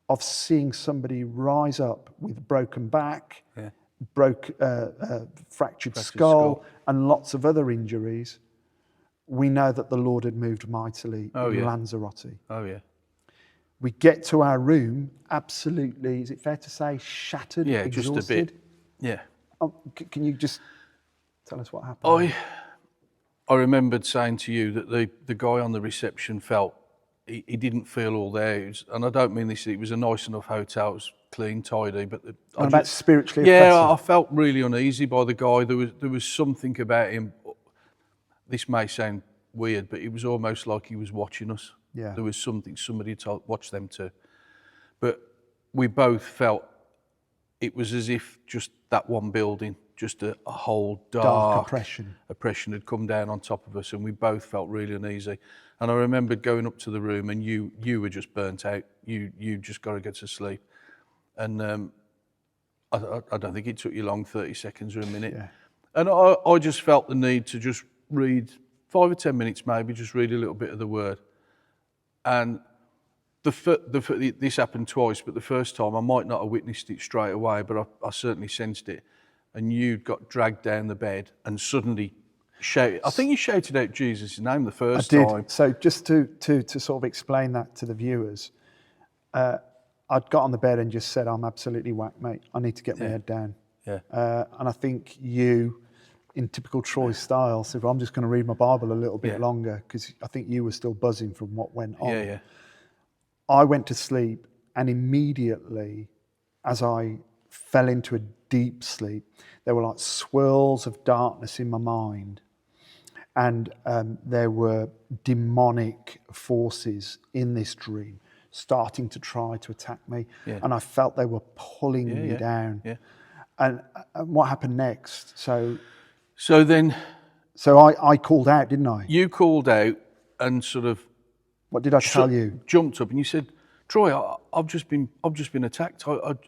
of seeing somebody rise up with broken back, fractured skull, and lots of other injuries, we know that the Lord had moved mightily in Lanzarote. Oh, yeah. We get to our room, absolutely, is it fair to say, shattered, exhausted? Just a bit. Yeah. Can you just tell us what happened? I remembered saying to you that the guy on the reception felt he didn't feel all there. And I don't mean this, it was a nice enough hotel, it was clean, tidy, but about spiritually oppressive. oppressive. I felt really uneasy by the guy. There was something about him. This may sound weird, but it was almost like he was watching us. Yeah. There was something somebody watched them too. But we both felt it was as if just that one building, just a whole dark oppression had come down on top of us, and we both felt really uneasy. And I remembered going up to the room, and you were just burnt out. You just got to get to sleep. And I don't think it took you long, 30 seconds or a minute. Yeah. And I just felt the need to just read 5 or 10 minutes, maybe just read a little bit of the word. And this happened twice, but the first time I might not have witnessed it straight away, but I certainly sensed it. And you got dragged down the bed and suddenly shouted. I think you shouted out Jesus' name the first time. I did. So just to sort of explain that to the viewers, I'd got on the bed and just said, "I'm absolutely whacked, mate. I need to get my head down." Yeah. And I think you, in typical Troy style, said, "Well, I'm just going to read my Bible a little bit longer," because I think you were still buzzing from what went on. Yeah. I went to sleep, and immediately, as I fell into a deep sleep, there were like swirls of darkness in my mind, and there were demonic forces in this dream starting to try to attack me, and I felt they were pulling me down. Yeah. And what happened next? So I called out, didn't I? You called out and sort of. What did I tell you? Jumped up and you said, "Troy, I've just been attacked."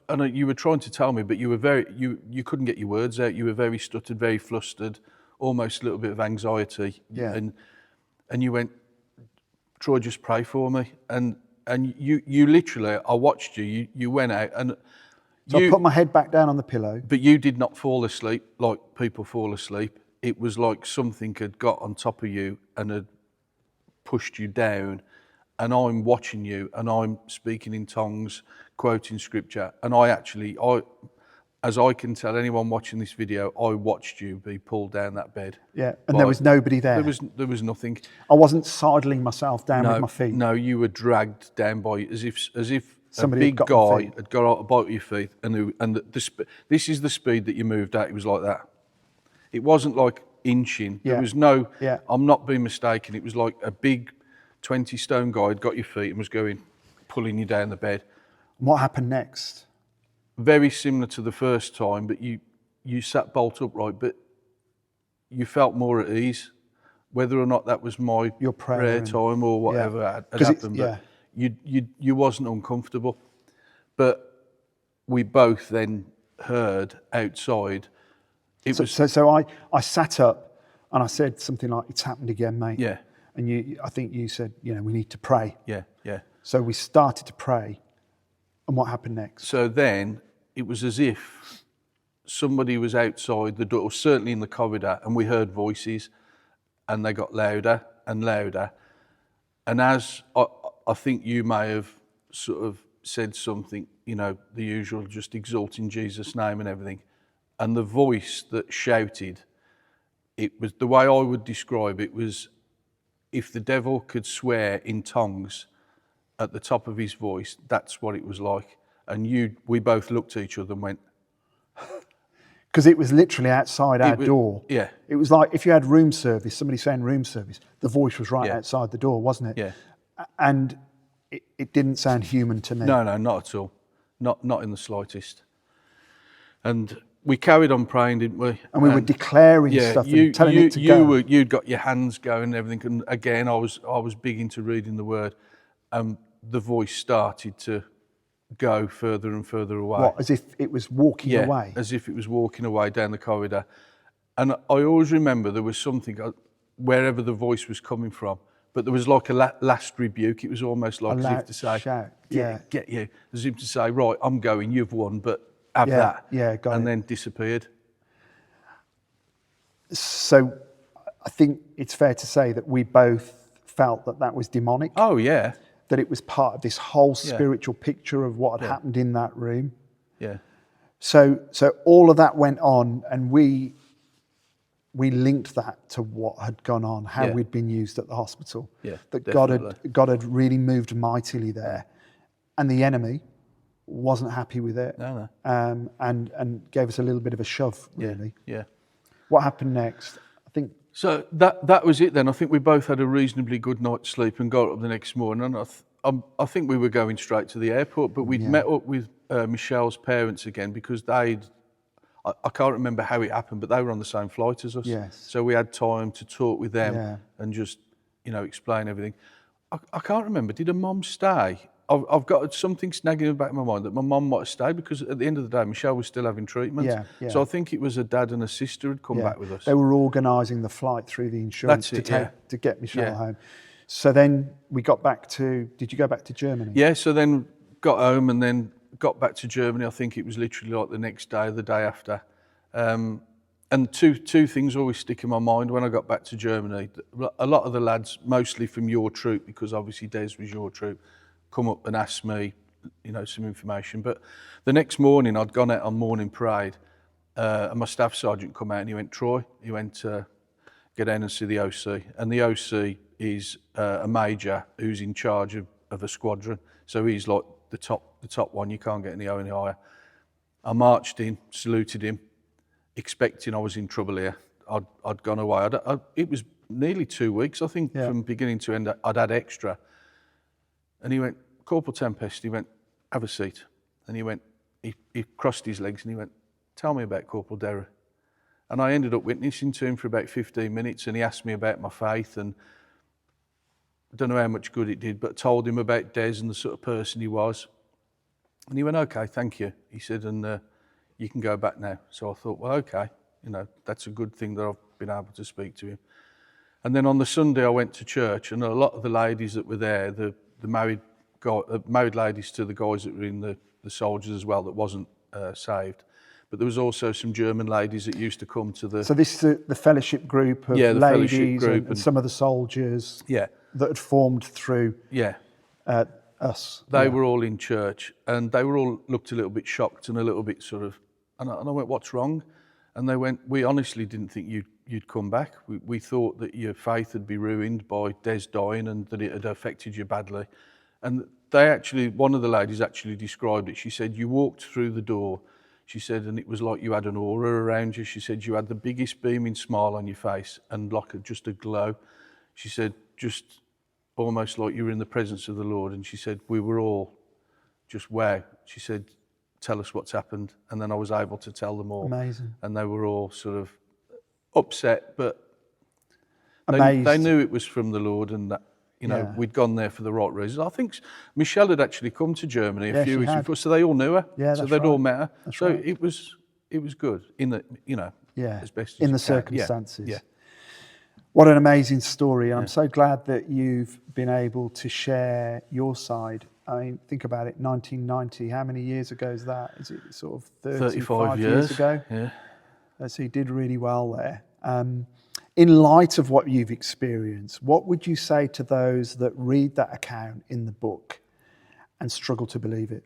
And you were trying to tell me, but you were you couldn't get your words out. You were very stuttered, very flustered, almost a little bit of anxiety. Yeah. And you went, "Troy, just pray for me." And you literally, I watched you. You went out, and So I put my head back down on the pillow. But you did not fall asleep like people fall asleep. It was like something had got on top of you and had pushed you down. And I'm watching you and I'm speaking in tongues, quoting scripture. And as I can tell anyone watching this video, I watched you be pulled down that bed. Yeah, and there was nobody there. There was nothing. I wasn't sidling myself down with my feet. No, you were dragged down by as if Somebody a big guy had got out by your feet, and this is the speed that you moved at. It was like that. It wasn't like inching. Yeah. There was no. Yeah. I'm not being mistaken. It was like a big 20-stone guy had got your feet and was pulling you down the bed. What happened next? Very similar to the first time, but you sat bolt upright, but you felt more at ease. Whether or not that was your prayer time or whatever had happened, but you wasn't uncomfortable. But we both then heard outside. So I sat up and I said something like, "It's happened again, mate." Yeah. And I think you said, we need to pray. Yeah, yeah. So we started to pray. And what happened next? So then it was as if somebody was outside the door, or certainly in the corridor, and we heard voices, and they got louder and louder. And as I think you may have sort of said something, the usual, just exalting Jesus' name and everything. And the voice that shouted, it was, the way I would describe it was, if the devil could swear in tongues at the top of his voice, that's what it was like. And we both looked at each other and went... Because it was literally outside our door. Yeah. It was like if you had room service, somebody saying room service, the voice was right outside the door, wasn't it? Yeah. And it didn't sound human to me. No, not at all. Not in the slightest. And we carried on praying, didn't we? And we were declaring stuff and telling it to go. You'd got your hands going and everything. And again, I was big into reading the word. And the voice started to go further and further away. What, as if it was walking away? As if it was walking away down the corridor. And I always remember there was something, wherever the voice was coming from, but there was like a last rebuke. It was almost like as if to say, shout. Get you. As if to say, right, I'm going, you've won, but have that. Yeah, got it. And then disappeared. So I think it's fair to say that we both felt that was demonic. Oh, yeah. That it was part of this whole spiritual picture of what had happened in that room. Yeah. So all of that went on, and we linked that to what had gone on, how we'd been used at the hospital. Yeah, that definitely. God had really moved mightily there, and the enemy wasn't happy with it. No. And gave us a little bit of a shove, really. Yeah. What happened next? I think. So that was it then. I think we both had a reasonably good night's sleep and got up the next morning. And I think we were going straight to the airport, but we'd met up with Michelle's parents again because I can't remember how it happened, but they were on the same flight as us. Yes. So we had time to talk with them and just, explain everything. I can't remember. Did a mum stay? I've got something snagging in the back of my mind that my mum might have stayed because at the end of the day, Michelle was still having treatment. Yeah. So I think it was a dad and a sister had come back with us. They were organising the flight through the insurance to get Michelle home. So then we got back to, did you go back to Germany? Yeah, so then got home and then got back to Germany. I think it was literally like the next day or the day after. And two things always stick in my mind when I got back to Germany. A lot of the lads, mostly from your troop, because obviously Des was your troop, come up and ask me, some information. But the next morning, I'd gone out on morning parade, and my staff sergeant come out and he went, "Troy," he went, "get down and see the OC." And the OC is a major who's in charge of a squadron. So he's like the top one. You can't get any higher. I marched in, saluted him, expecting I was in trouble here. I'd gone away. It was nearly 2 weeks, I think, from beginning to end. I'd had extra. And he went, "Corporal Tempest," he went, "have a seat." And he went, he crossed his legs and he went, "Tell me about Corporal Derry." And I ended up witnessing to him for about 15 minutes and he asked me about my faith and I don't know how much good it did, but told him about Des and the sort of person he was. And he went, "Okay, thank you." He said, "And you can go back now." So I thought, well, okay, that's a good thing that I've been able to speak to him. And then on the Sunday I went to church and a lot of the ladies that were there, the married ladies to the guys that were in the soldiers as well, that wasn't saved. But there was also some German ladies that used to come to the... So this is the fellowship group of Yeah, the fellowship ladies group and some of the soldiers Yeah, that had formed through yeah. us. They were all in church, and they were all looked a little bit shocked and a little bit sort of... And I went, what's wrong? And they went, we honestly didn't think you'd come back. We thought that your faith had been ruined by Des dying and that it had affected you badly. And they actually, one of the ladies actually described it. She said, you walked through the door, she said, and it was like you had an aura around you. She said, you had the biggest beaming smile on your face and like just a glow. She said, just almost like you were in the presence of the Lord. And she said, we were all just, wow. She said, tell us what's happened. And then I was able to tell them all. Amazing. And they were all sort of upset, but Amazed. they knew it was from the Lord and that, you know, we'd gone there for the right reasons. I think Michelle had actually come to Germany a few weeks before, so they all knew her. Yeah, so that's they'd right. all met her. That's so right. it was good in the, you know, as best as in you the can. circumstances. Yeah. What an amazing story. And I'm so glad that you've been able to share your side. I mean, think about it, 1990, how many years ago is that? Is it sort of 35 years ago? Yeah. So you did really well there. In light of what you've experienced, what would you say to those that read that account in the book and struggle to believe it?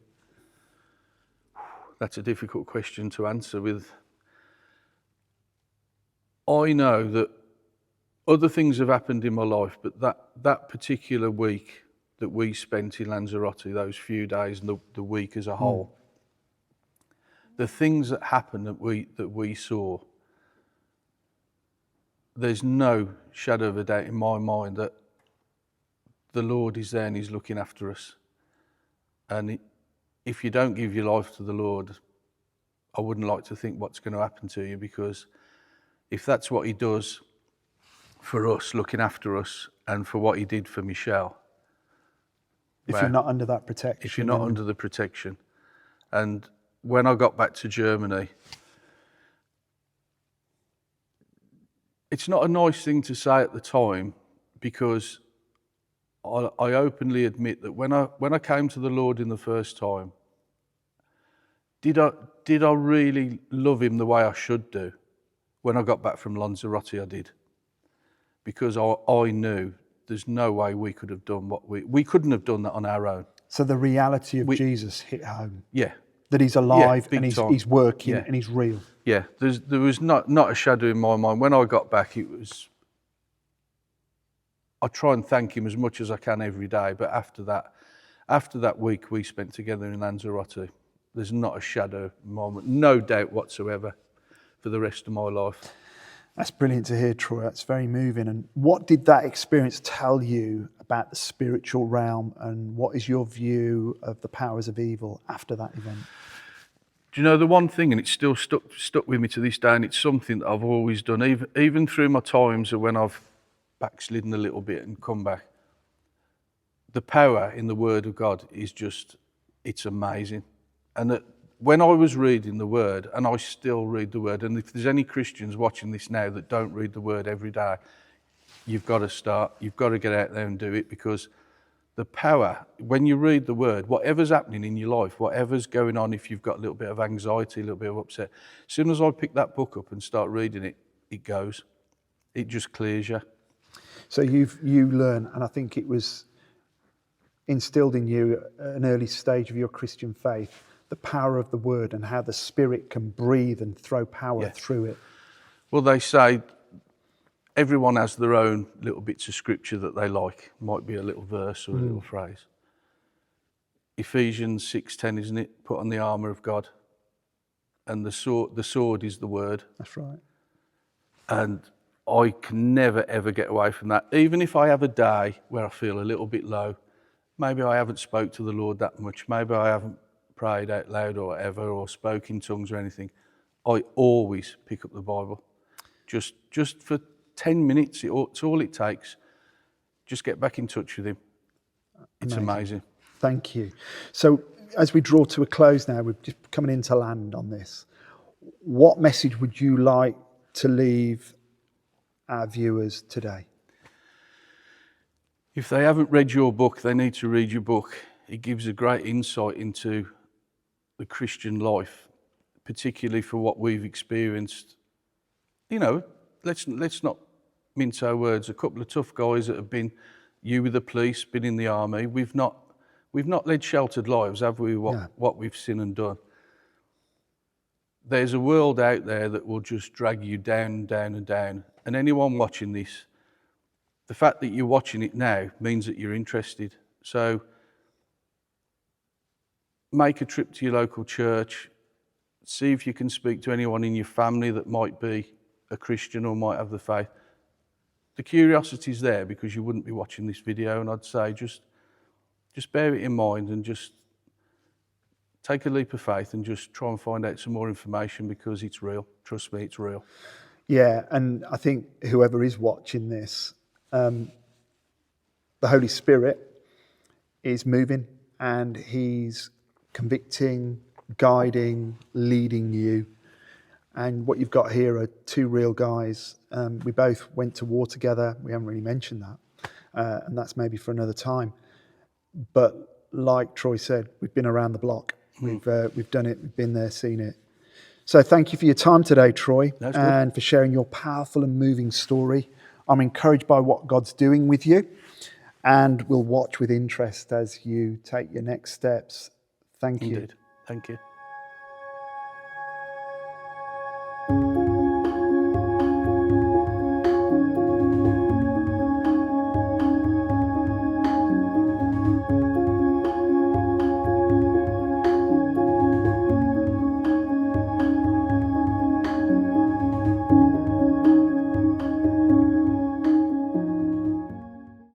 That's a difficult question to answer with. I know that other things have happened in my life, but that particular week that we spent in Lanzarote, those few days and the week as a whole, the things that happened that we saw, there's no shadow of a doubt in my mind that the Lord is there and he's looking after us. And if you don't give your life to the Lord, I wouldn't like to think what's going to happen to you, because if that's what he does for us, looking after us, and for what he did for Michelle. If you're not under that protection. If you're not under the protection. And when I got back to Germany, it's not a nice thing to say at the time, because I openly admit that when I came to the Lord in the first time, did I really love him the way I should do? When I got back from Lanzarote, I did. Because I knew there's no way we could have done what we couldn't have done that on our own. So the reality of Jesus hit home. Yeah. That he's alive and he's working Yeah. and he's real. Yeah, there was not a shadow in my mind. When I got back, I try and thank him as much as I can every day. But after that week we spent together in Lanzarote, there's not a shadow moment, no doubt whatsoever, for the rest of my life. That's brilliant to hear, Troy. That's very moving. And what did that experience tell you about the spiritual realm, and what is your view of the powers of evil after that event? Do you know the one thing, and it's still stuck with me to this day, and it's something that I've always done, even through my times of when I've backslidden a little bit and come back. The power in the Word of God is just, it's amazing. And that when I was reading the Word, and I still read the Word, and if there's any Christians watching this now that don't read the Word every day, you've got to start, you've got to get out there and do it, because the power, when you read the Word, whatever's happening in your life, whatever's going on, if you've got a little bit of anxiety, a little bit of upset, as soon as I pick that book up and start reading it, it goes. It just clears you. So you learn, and I think it was instilled in you at an early stage of your Christian faith, the power of the Word and how the Spirit can breathe and throw power through it. Well, they say everyone has their own little bits of scripture that they like. Might be a little verse or a little phrase. Ephesians 6:10, isn't it? Put on the armour of God. And the sword is the Word. That's right. And I can never, ever get away from that. Even if I have a day where I feel a little bit low, maybe I haven't spoke to the Lord that much, maybe I haven't prayed out loud or whatever, or spoke in tongues or anything, I always pick up the Bible. Just for 10 minutes, it's all it takes. Just get back in touch with him. It's amazing. Thank you. So as we draw to a close now, we're just coming into land on this. What message would you like to leave our viewers today? If they haven't read your book, they need to read your book. It gives a great insight into the Christian life, particularly for what we've experienced. You know, let's not mince our words. A couple of tough guys that have been, you with the police, been in the army. We've not led sheltered lives, have we? What we've seen and done. There's a world out there that will just drag you down and down and down. And anyone watching this, the fact that you're watching it now means that you're interested. So make a trip to your local church. See if you can speak to anyone in your family that might be a Christian or might have the faith. The curiosity's there because you wouldn't be watching this video, and I'd say just bear it in mind and just take a leap of faith and just try and find out some more information because it's real. Trust me, it's real. Yeah, and I think whoever is watching this, the Holy Spirit is moving and he's convicting, guiding, leading you. And what you've got here are two real guys. We both went to war together. We haven't really mentioned that. And that's maybe for another time. But like Troy said, we've been around the block. We've done it. We've been there, seen it. So thank you for your time today, Troy, and for sharing your powerful and moving story. I'm encouraged by what God's doing with you, and we'll watch with interest as you take your next steps. Thank you. Indeed. Thank you.